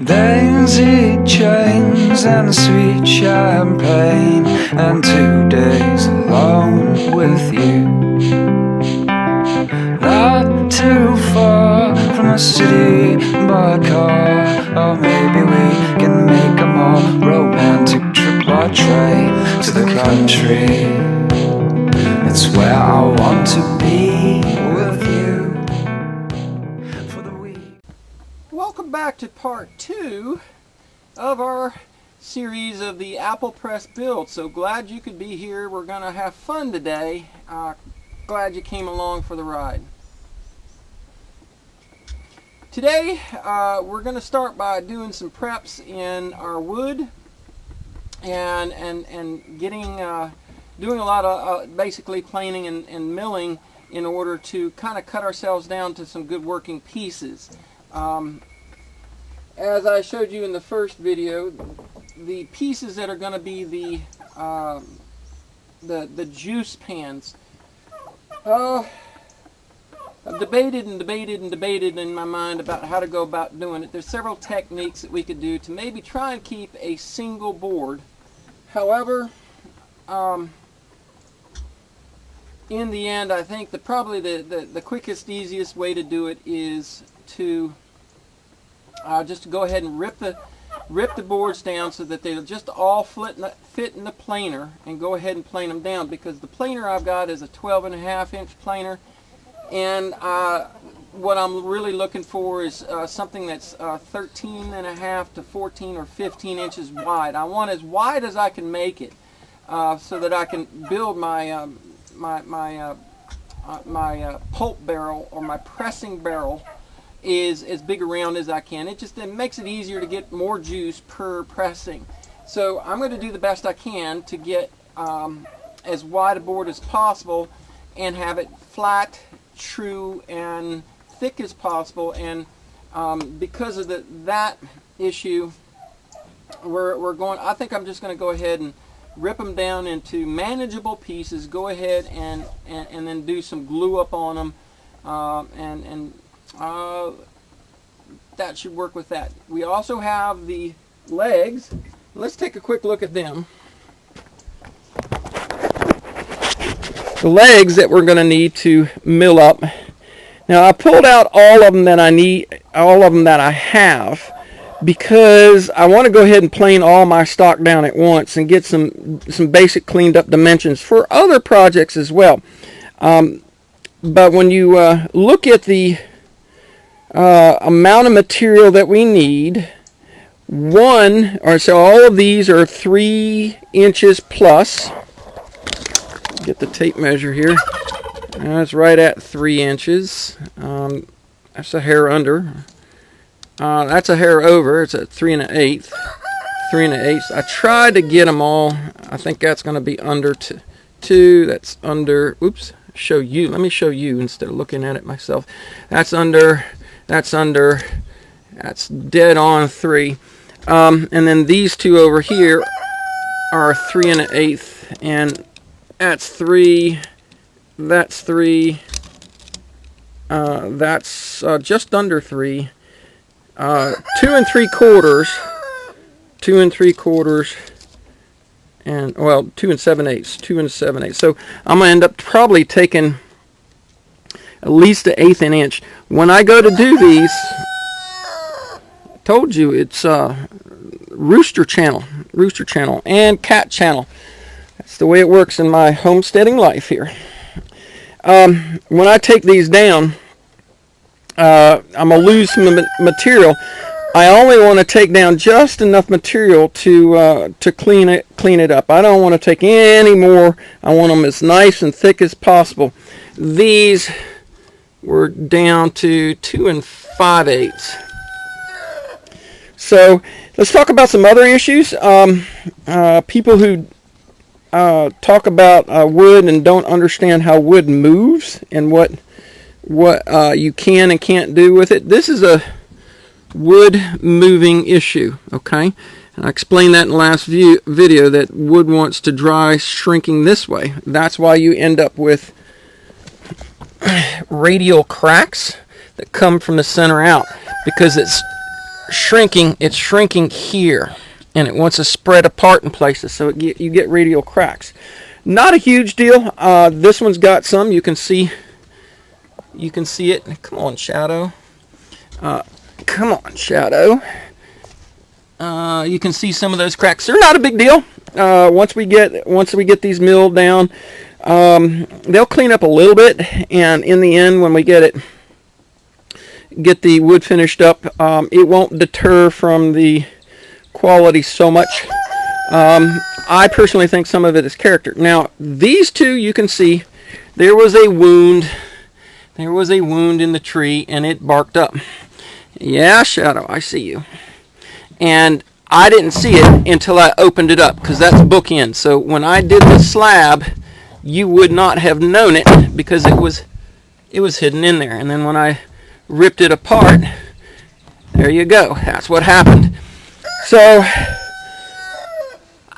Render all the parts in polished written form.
Daisy chains and sweet champagne, and 2 days alone with you. Not too far from the city by car, or maybe we can make a more romantic trip by train to the country. It's where I want to be with you for the week. Welcome back to part 2 of our series of the Apple Press build. So glad you could be here. We're going to have fun today. Glad you came along for the ride. Today we're going to start by doing some preps in our wood and getting doing a lot of basically planing and milling in order to kind of cut ourselves down to some good working pieces. As I showed you in the first video, the pieces that are going to be the juice pans. I've debated in my mind about how to go about doing it. There's several techniques that we could do to maybe try and keep a single board. However, in the end, I think probably the quickest, easiest way to do it is to just to go ahead and rip the boards down so that they'll just all fit in the planer, and go ahead and plane them down, because the planer I've got is a 12.5-inch planer, and what I'm really looking for is something that's 13.5 to 14 or 15 inches wide. I want as wide as I can make it so that I can build my my pulp barrel, or my pressing barrel, is as big around as I can. It makes it easier to get more juice per pressing. So I'm going to do the best I can to get as wide a board as possible and have it flat, true, and thick as possible. And because of that issue, I think I'm just going to go ahead and rip them down into manageable pieces. Go ahead and then do some glue up on them, that should work with that. We also have the legs. Let's take a quick look at them. The legs that we're going to need to mill up. Now I pulled out all of them that I need, all of them that I have, because I want to go ahead and plane all my stock down at once and get some basic cleaned up dimensions for other projects as well. But when you look at the amount of material that we need, so all of these are 3 inches plus. Get the tape measure here. That's right at 3 inches. That's a hair under. That's a hair over. It's at 3 1/8. 3 1/8. I tried to get them all. I think that's going to be under 2. That's under. Oops. Show you. Let me show you instead of looking at it myself. That's under. That's under. That's dead on 3. And then these two over here are 3 1/8, and that's 3. That's 3. That's just under 3. 2 3/4. 2 3/4. And well, 2 7/8. 2 7/8. So I'm gonna end up probably taking at least an 1/8 inch. When I go to do these, I told you it's rooster channel and cat channel. That's the way it works in my homesteading life here. When I take these down, I'm gonna lose some material. I only want to take down just enough material to clean it up. I don't want to take any more. I want them as nice and thick as possible. These were down to 2 5/8. So let's talk about some other issues. People who talk about wood and don't understand how wood moves and what you can and can't do with it. This is a wood moving issue, okay? And I explained that in the last video, that wood wants to dry shrinking this way. That's why you end up with radial cracks that come from the center out, because shrinking. It's shrinking here, and it wants to spread apart in places, so you get radial cracks. Not a huge deal. This one's got some. You can see it. Come on, Shadow. Come on, Shadow. You can see some of those cracks. They're not a big deal. Once we get these milled down, they'll clean up a little bit, and in the end, when we get the wood finished up, it won't deter from the quality so much. I personally think some of it is character. Now, these two, you can see there was a wound. There was a wound in the tree, and it barked up. Yeah, Shadow, I see you. And I didn't see it until I opened it up, because that's bookend. So when I did the slab, you would not have known it because it was hidden in there. And then when I ripped it apart, there you go. That's what happened. So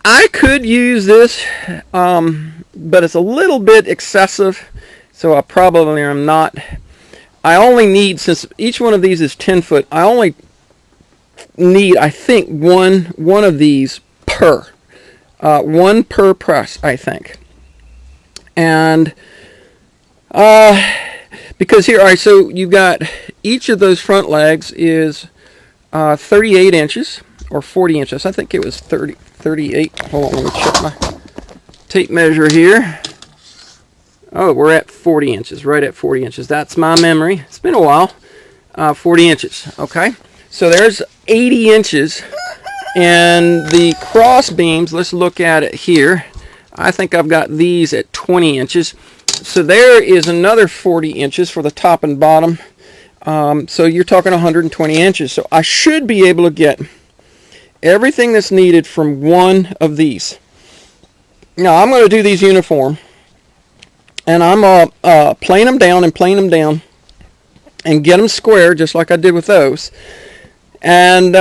I could use this, but it's a little bit excessive, so I probably am not. I only need, since each one of these is 10 foot, I only need, I think, one of these per. One per press, I think. And because here, all right, so you've got each of those front legs is 38 inches or 40 inches. I think it was 38. Hold on, let me check my tape measure here. Oh, we're at 40 inches, right at 40 inches. That's my memory. It's been a while. 40 inches, okay? So there's 80 inches. And the cross beams, let's look at it here. I think I've got these at 20 inches. So there is another 40 inches for the top and bottom. So you're talking 120 inches. So I should be able to get everything that's needed from one of these. Now I'm going to do these uniform. And I'm going to plane them down and get them square just like I did with those. And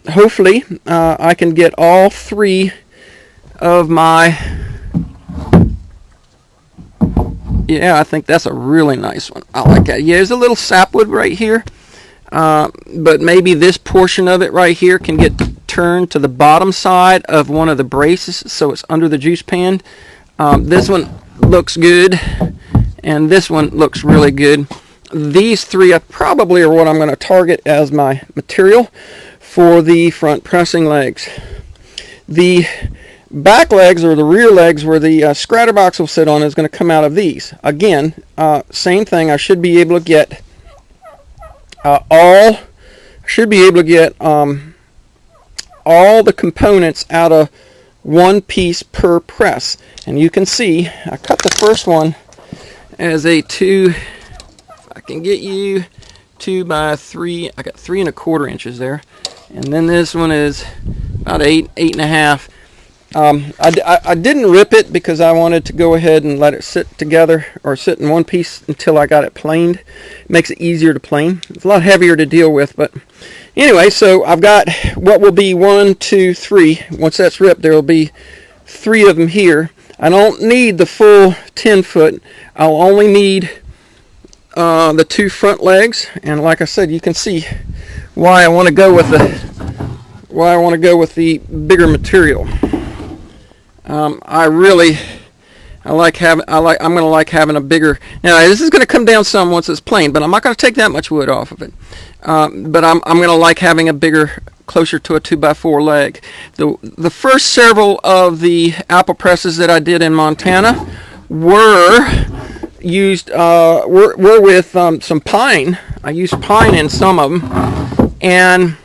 hopefully I can get all three of my... Yeah, I think that's a really nice one. I like that. Yeah, there's a little sapwood right here. But maybe this portion of it right here can get turned to the bottom side of one of the braces so it's under the juice pan. This one looks good, and this one looks really good. These three probably are what I'm going to target as my material for the front pressing legs. The back legs, or the rear legs where the scratter box will sit on, is going to come out of these. Again, same thing. I should be able to get all the components out of one piece per press. And you can see I cut the first one as a 2, if I can get you, 2 by 3. I got 3 1/4 inches there. And then this one is about 8 1/2. I didn't rip it because I wanted to go ahead and let it sit together, or sit in one piece until I got it planed. It makes it easier to plane. It's a lot heavier to deal with, but anyway, so I've got what will be 1, 2, 3. Once that's ripped, there will be 3 of them here. I don't need the full 10 foot. I'll only need the 2 front legs, and like I said, you can see why I want to go with the bigger material. I'm going to like having a bigger. Now this is going to come down some once it's plain, but I'm not going to take that much wood off of it. But I'm going to like having a bigger, closer to a 2x4 leg. The first several of the apple presses that I did in Montana were with some pine. I used pine in some of them, and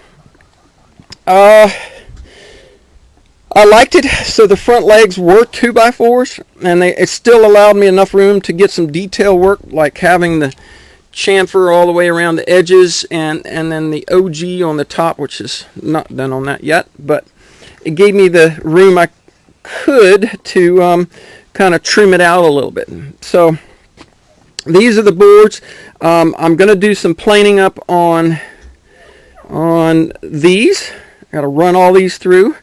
I liked it. So the front legs were 2x4s, and it still allowed me enough room to get some detail work, like having the chamfer all the way around the edges, and then the OG on the top, which is not done on that yet, but it gave me the room I could to kind of trim it out a little bit. So these are the boards. I'm going to do some planing up on these. I got to run all these through.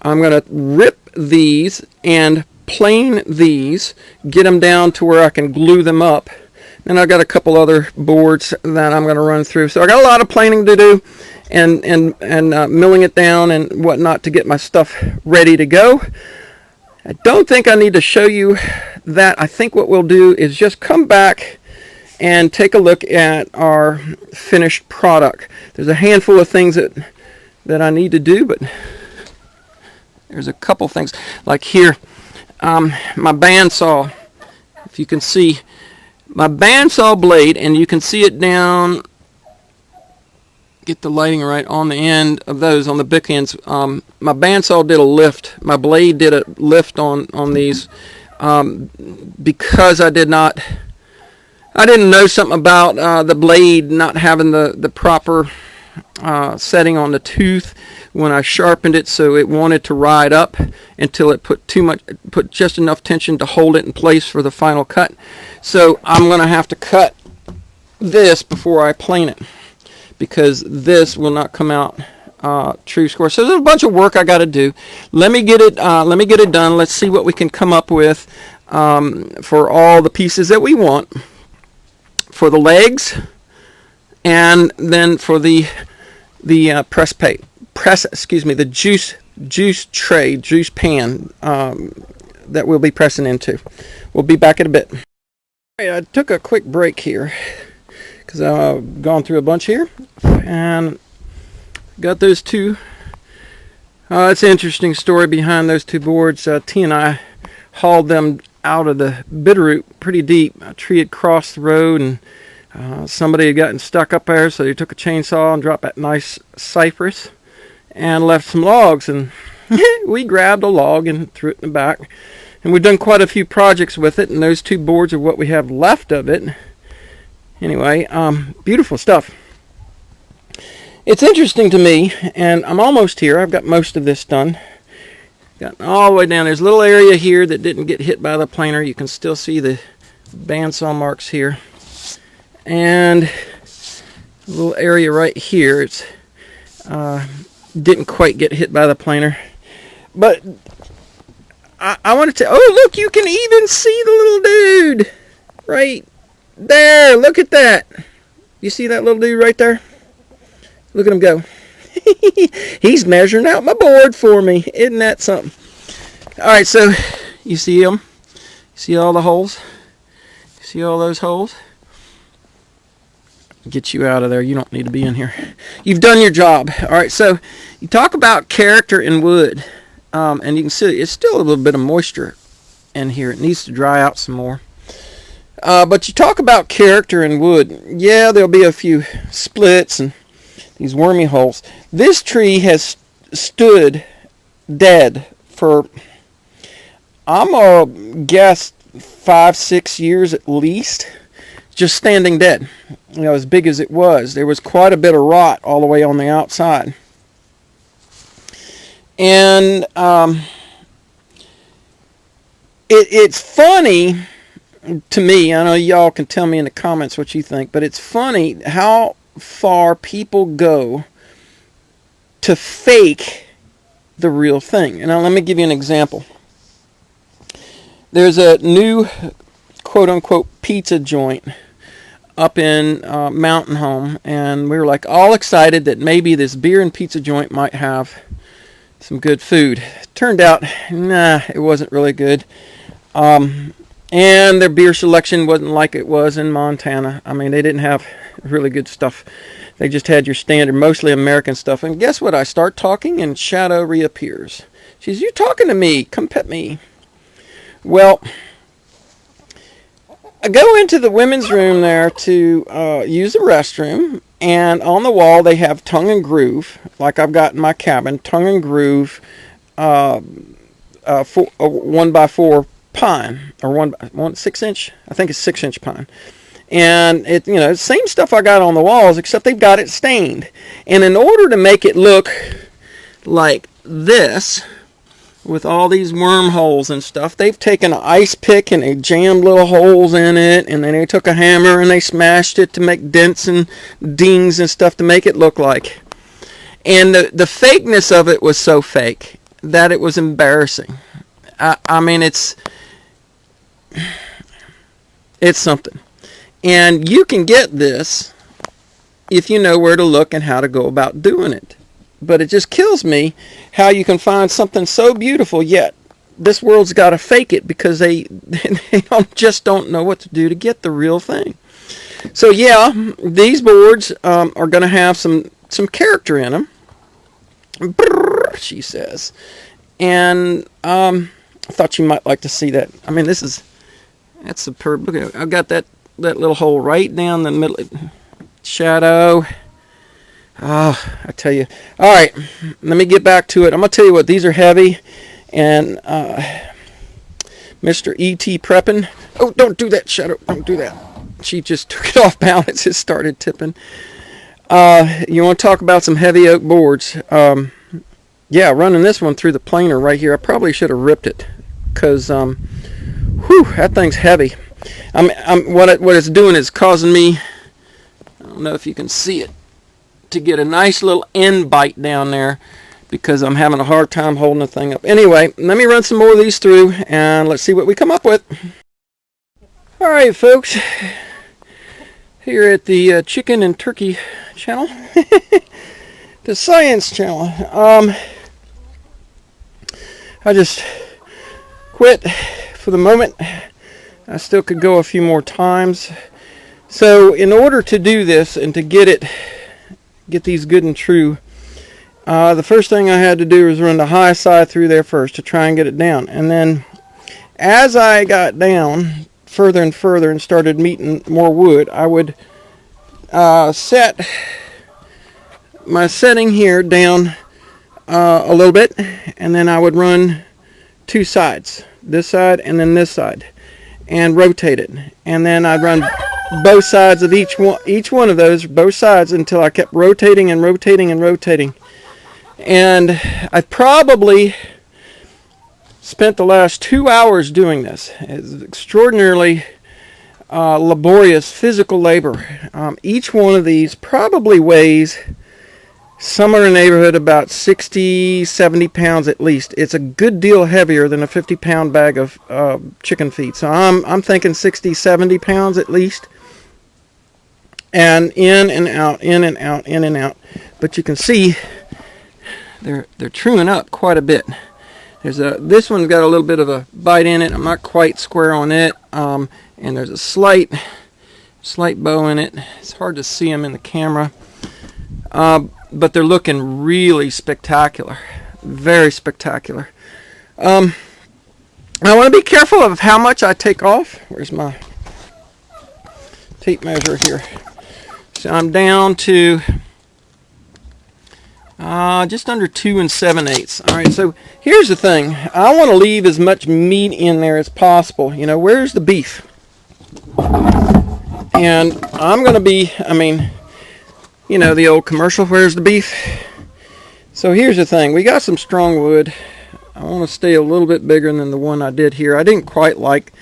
I'm going to rip these and plane these, get them down to where I can glue them up. Then I've got a couple other boards that I'm going to run through. So I got a lot of planing to do, and milling it down and whatnot to get my stuff ready to go. I don't think I need to show you that. I think what we'll do is just come back and take a look at our finished product. There's a handful of things that I need to do, but there's a couple things. Like here, my bandsaw, if you can see, my bandsaw blade, and you can see it down, get the lighting right on the end of those, on the bick ends. My bandsaw did a lift. My blade did a lift on these because I didn't know something about the blade not having the proper setting on the tooth when I sharpened it, so it wanted to ride up until it put just enough tension to hold it in place for the final cut. So I'm going to have to cut this before I plane it, because this will not come out true square. So there's a bunch of work I got to do. Let me get it done. Let's see what we can come up with for all the pieces that we want, for the legs, and then for the the juice tray, juice pan that we'll be pressing into. We'll be back in a bit. All right, I took a quick break here because I've gone through a bunch here and got those two. It's an interesting story behind those two boards. T and I hauled them out of the Bitterroot pretty deep. A tree had crossed the road, and somebody had gotten stuck up there, so they took a chainsaw and dropped that nice cypress and left some logs, and we grabbed a log and threw it in the back. And we've done quite a few projects with it, and those two boards are what we have left of it. Anyway, beautiful stuff. It's interesting to me, and I'm almost here. I've got most of this done. Got all the way down. There's a little area here that didn't get hit by the planer. You can still see the bandsaw marks here. And a little area right here. It's didn't quite get hit by the planer. But I wanted to... Oh, look, you can even see the little dude right there. Look at that. You see that little dude right there? Look at him go. He's measuring out my board for me. Isn't that something? All right, so you see him? You see all the holes? You see all those holes? Get you out of there. You don't need to be in here. You've done your job. All right, so you talk about character in wood, and you can see it's still a little bit of moisture in here. It needs to dry out some more. But you talk about character in wood. Yeah, there'll be a few splits and these wormy holes. This tree has stood dead for, I'm going to guess, 5-6 years at least. Just standing dead. You know, as big as it was. There was quite a bit of rot all the way on the outside. And it's funny to me. I know y'all can tell me in the comments what you think, but it's funny how far people go to fake the real thing. And now let me give you an example. There's a new quote-unquote pizza joint up in Mountain Home, and we were like all excited that maybe this beer and pizza joint might have some good food. Turned out, nah, it wasn't really good. And their beer selection wasn't like it was in Montana. I mean, they didn't have really good stuff. They just had your standard, mostly American stuff. And guess what? I start talking and Shadow reappears. She says, "You talking to me? Come pet me." Well, I go into the women's room there to use the restroom, and on the wall they have tongue and groove, like I've got in my cabin, tongue and groove 1x4 pine, or 6-inch, I think it's 6-inch pine. And it, you know, same stuff I got on the walls, except they've got it stained. And in order to make it look like this, with all these wormholes and stuff, they've taken an ice pick and they jammed little holes in it, and then they took a hammer and they smashed it to make dents and dings and stuff to make it look like. And the fakeness of it was so fake that it was embarrassing. I mean, it's something. And you can get this if you know where to look and how to go about doing it. But it just kills me how you can find something so beautiful, yet this world's got to fake it because they just don't know what to do to get the real thing. So yeah, these boards are going to have some character in them, she says. And I thought you might like to see that. I mean, that's superb. Look at it. I've got that little hole right down the middle. Shadow. Oh, I tell you. All right, let me get back to it. I'm going to tell you what, these are heavy. And Mr. E.T. prepping. Oh, don't do that, Shadow. Don't do that. She just took it off balance. It started tipping. You want to talk about some heavy oak boards. Yeah, running this one through the planer right here. I probably should have ripped it because, that thing's heavy. What it's doing is causing me, I don't know if you can see it, to get a nice little end bite down there because I'm having a hard time holding the thing up. Anyway, let me run some more of these through and let's see what we come up with. All right, folks. Here at the Chicken and Turkey channel, the Science channel. I just quit for the moment. I still could go a few more times. So in order to do this and to get these good and true, the first thing I had to do was run the high side through there first to try and get it down. And then as I got down further and further and started meeting more wood, I would set my setting here down a little bit, and then I would run two sides, this side and then this side, and rotate it. And then I'd run both sides of each one of those, both sides, until I kept rotating and rotating and rotating. And I probably spent the last 2 hours doing this. It's extraordinarily laborious physical labor. Each one of these probably weighs somewhere in the neighborhood about 60, 70 pounds at least. It's a good deal heavier than a 50-pound bag of chicken feed. So I'm thinking 60, 70 pounds at least. And in and out, in and out, in and out. But you can see they're truing up quite a bit. This one's got a little bit of a bite in it. I'm not quite square on it. And there's a slight bow in it. It's hard to see them in the camera. But they're looking really spectacular. Very spectacular. I want to be careful of how much I take off. Where's my tape measure here? So I'm down to just under 2 7/8. All right, so here's the thing. I want to leave as much meat in there as possible. You know, where's the beef? And I'm going to be, you know, the old commercial, where's the beef? So here's the thing. We got some strong wood. I want to stay a little bit bigger than the one I did here. I didn't quite like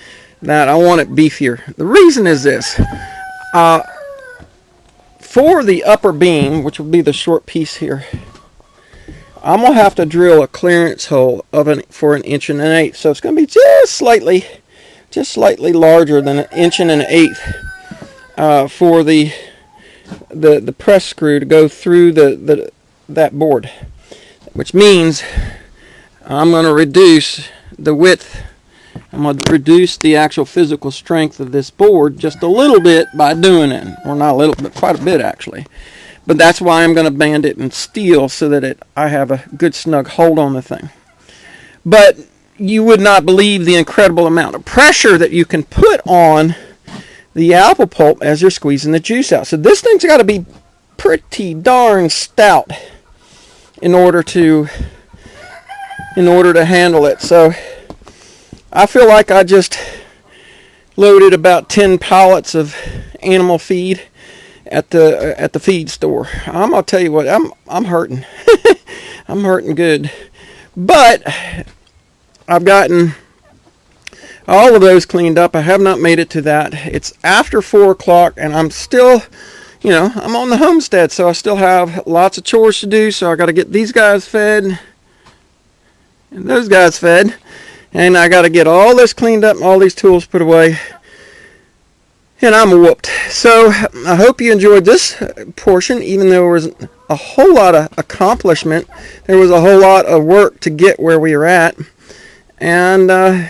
that. I want it beefier. The reason is this. For the upper beam, which will be the short piece here, I'm going to have to drill a clearance hole for 1 1/8 inches. So it's going to be just slightly larger than 1 1/8 inches for the press screw to go through that board, which means I'm going to reduce the width. I'm going to reduce the actual physical strength of this board just a little bit by doing it. Or not a little, but quite a bit actually. But that's why I'm going to band it in steel so that I have a good snug hold on the thing. But you would not believe the incredible amount of pressure that you can put on the apple pulp as you're squeezing the juice out. So this thing's got to be pretty darn stout in order to handle it. So I feel like I just loaded about 10 pallets of animal feed at the feed store. I'm gonna tell you what, I'm hurting. I'm hurting good. But I've gotten all of those cleaned up. I have not made it to that. It's after 4 o'clock and I'm still, you know, I'm on the homestead, so I still have lots of chores to do. So I got to get these guys fed and those guys fed. And I got to get all this cleaned up and all these tools put away. and I'm whooped. So I hope you enjoyed this portion, even though there was a whole lot of accomplishment. There was a whole lot of work to get where we are at. And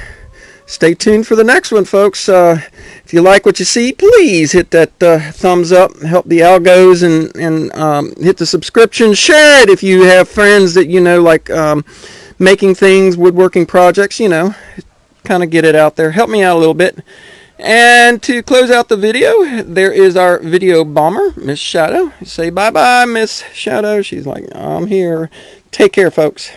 stay tuned for the next one, folks. If you like what you see, please hit that thumbs up, help the algos, and hit the subscription. Share it if you have friends that you know like making things, woodworking projects, kind of get it out there. Help me out a little bit. And to close out the video, there is our video bomber, Miss Shadow. Say bye-bye, Miss Shadow. She's like, I'm here. Take care, folks.